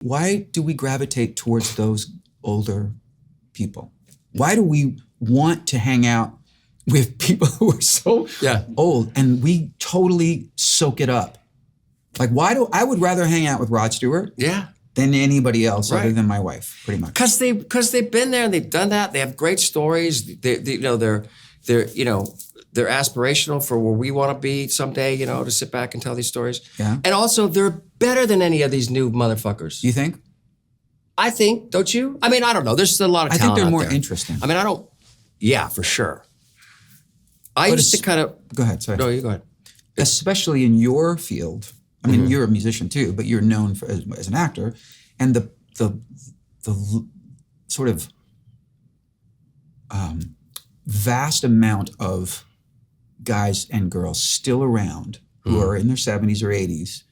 Why do we gravitate towards those older people? Why do we want to hang out with people who are so old and we totally soak it up? Like, I would rather hang out with Rod Stewart than anybody else other than my wife, pretty much. Because they've been there and they've done that. They have great stories. They're aspirational for where we want to be someday, to sit back and tell these stories. Yeah. And also they're better than any of these new motherfuckers. You think? I think, don't you? I mean, I don't know. There's a lot of talent I think they're more there. interesting. I mean, yeah, for sure. I used to kind of... Go ahead, sorry. No, you go ahead. Especially in your field. I mean, you're a musician too, but you're known as an actor. And the sort of vast amount of guys and girls still around who are in their 70s or 80s,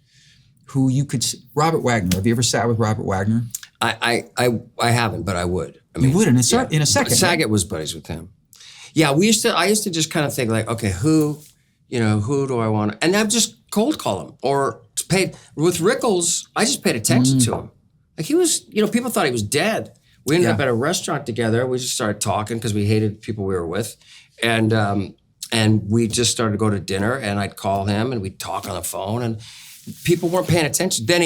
who you could... Robert Wagner. Have you ever sat with Robert Wagner? I haven't, but I would. I mean, you would in a second. Saget was buddies with him. Yeah, I used to just kind of think like, okay, who do I want? And I'd just cold call him or with Rickles, I just paid attention to him. Like he was, people thought he was dead. We ended up at a restaurant together. We just started talking because we hated people we were with. And we just started to go to dinner and I'd call him and we'd talk on the phone and people weren't paying attention. Then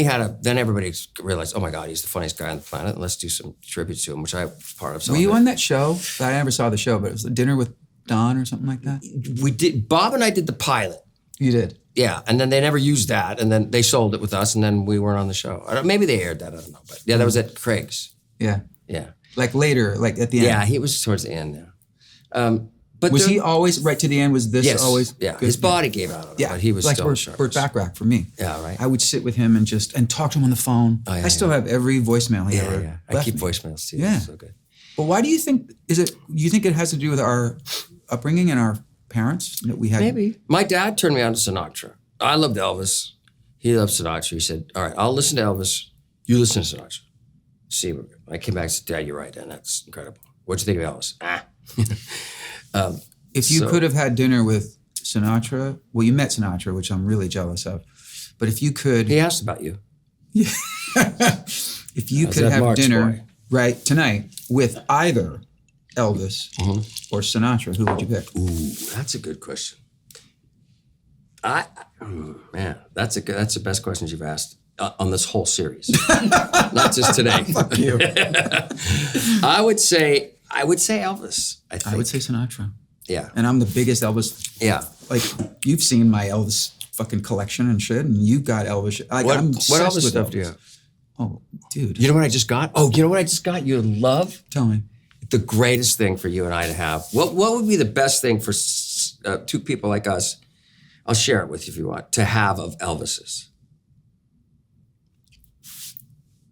everybody realized, oh my God, he's the funniest guy on the planet. Let's do some tributes to him, which I was part of. Were you on that show? I never saw the show, but it was a dinner with Don or something like that? We did. Bob and I did the pilot. You did? Yeah, and then they never used that, and then they sold it with us, and then we weren't on the show. Maybe they aired that, I don't know. But yeah, that was at Craig's. Yeah. Yeah. Like later, like at the end? Yeah, he was towards the end, yeah. But was he always, right to the end, was this always? Yeah, his body gave out on him, but he was like still sharp. Burt Bacharach for me. Yeah, right. I would sit with him and talk to him on the phone. Oh, yeah, I still have every voicemail he ever left I keep voicemails too. Yeah. So good. But why do you think, you think it has to do with our upbringing and our parents that we had? Maybe. My dad turned me on to Sinatra. I loved Elvis. He loved Sinatra. He said, all right, I'll listen to Elvis. You listen to Sinatra. See, I came back and said, Dad, you're right, and that's incredible. What'd you think of Elvis? If you could have had dinner with Sinatra, well, you met Sinatra, which I'm really jealous of. But if you could... He asked about you. If you could have dinner tonight with either Elvis or Sinatra, who would you pick? Ooh, that's a good question. Man, that's the best questions you've asked on this whole series. Not just today. Fuck you. I would say Elvis, I think. I would say Sinatra. Yeah. And I'm the biggest Elvis. Yeah. Like, you've seen my Elvis fucking collection and shit, and you got Elvis. Like, what Elvis stuff do you have? Oh, dude. You know what I just got? Oh, you know what I just got? You'd love? Tell me. The greatest thing for you and I to have. What would be the best thing for two people like us? I'll share it with you if you want, to have of Elvis's.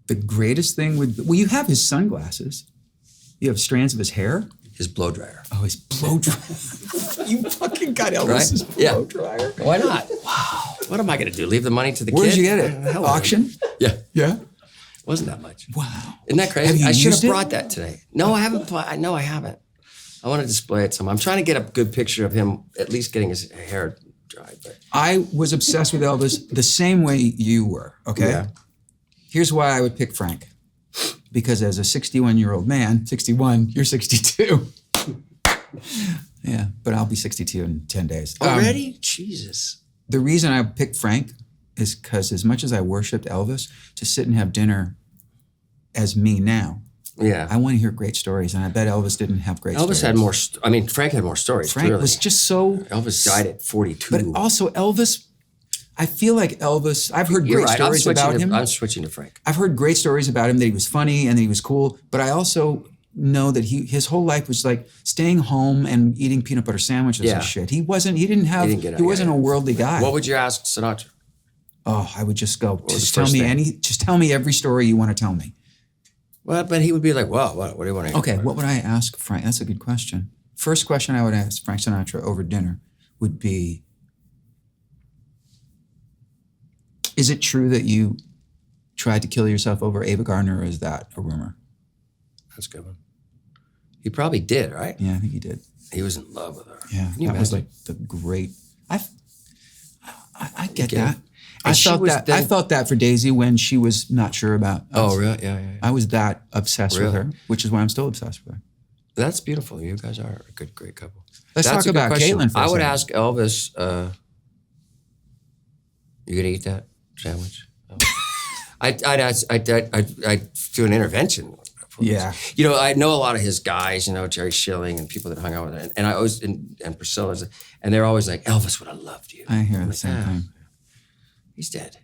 The greatest thing well, you have his sunglasses. You have strands of his hair. His blow dryer. Oh, his blow dryer. You fucking got Elvis's blow dryer. Why not? Wow. What am I going to do? Leave the money to the Where'd kid? you get it? Auction? Yeah. Yeah? Wasn't that much. Wow. Isn't that crazy? I should have used brought that today. No, I haven't. No, I haven't. I want to display it some. I'm trying to get a good picture of him at least getting his hair dried. But. I was obsessed with Elvis the same way you were, okay? Yeah. Here's why I would pick Frank. Because as a 61-year-old man, 61, you're 62. Yeah, but I'll be 62 in 10 days. Already? Jesus. The reason I picked Frank is because as much as I worshipped Elvis, to sit and have dinner as me now, I want to hear great stories, and I bet Elvis didn't have great stories. Elvis had more, Frank had more stories, Frank clearly. was just so... Elvis died at 42. But also Elvis, I feel like Elvis, I've heard great stories about him. I'm switching to Frank. I've heard great stories about him, that he was funny and that he was cool, but I also know that his whole life was like staying home and eating peanut butter sandwiches and shit. He wasn't a worldly guy. What would you ask Sinatra? Oh, I would just go, just tell me every story you want to tell me. Well, but he would be like, well, what do you want to hear? Okay, what would I ask Frank? That's a good question. First question I would ask Frank Sinatra over dinner would be, is it true that you tried to kill yourself over Ava Gardner, or is that a rumor? That's a good one. He probably did, right? Yeah, I think he did. He was in love with her. Yeah, that was like the great... I get Okay. that. And she was I then- thought that for Daisy when she was not sure about us. Oh, really? Yeah. I was that obsessed with Really? her, which is why I'm still obsessed with her. That's beautiful. You guys are a great couple. Let's That's talk a good about question. Caitlin for a I would second. ask Elvis, you gonna eat that sandwich? Oh. I'd do an intervention. Yeah. You know, I know a lot of his guys, you know, Jerry Schilling and people that hung out with him. And I always, and Priscilla, and they're always like, Elvis would have loved you. I hear I'm the like, same thing. He's dead.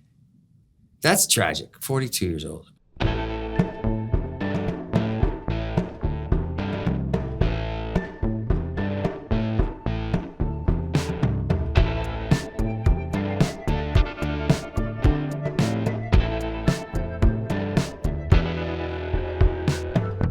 That's tragic. 42 years old.